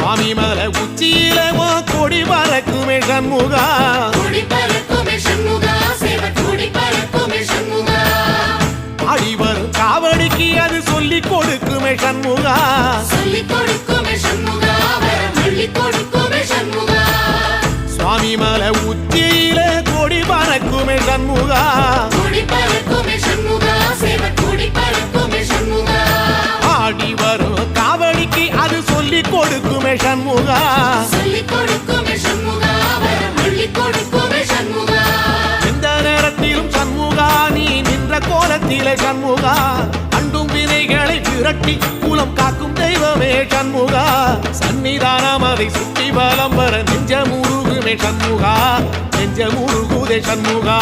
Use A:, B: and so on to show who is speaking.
A: சுவாமி மலை உச்சியில கொடி பறக்குமே சண்முகா,
B: கொடி பறக்குமே சண்முகா, சேவ கொடி பறக்குமே சண்முகா.
A: ஆடி வரும் காவடிக்கு அது சொல்லி கொடுக்குமே சண்முகா,
B: சொல்லி கொடுக்குமே சண்முகா, வரம் அள்ளி கொடுக்குமே சண்முகா.
A: சுவாமி மலை உச்சியில கொடி பறக்குமே சண்முகா,
B: கொடி பறக்குமே சண்முகா, சேவ கொடி பறக்குமே சண்முகா.
A: ஆடி வரும் காவடிக்கு அது சொல்லி கொடுக்குமே சண்முகா,
B: சொல்லி கொடுக்குமே சண்முகா, வரம் அள்ளி கொடுக்குமே சண்முகா.
A: எந்த நேரத்திலும் சண்முகா நீ நின்ற கோலத்திலே சண்முகா, அண்டும் வினைகளை விரட்டி குலம் காக்கும் தெய்வமே சண்முகா. சன்னிதானம் அதை சுற்றி பலம் வர நெஞ்ச முருகுமே சண்முகா, நெஞ்ச முருகுதே சண்முகா.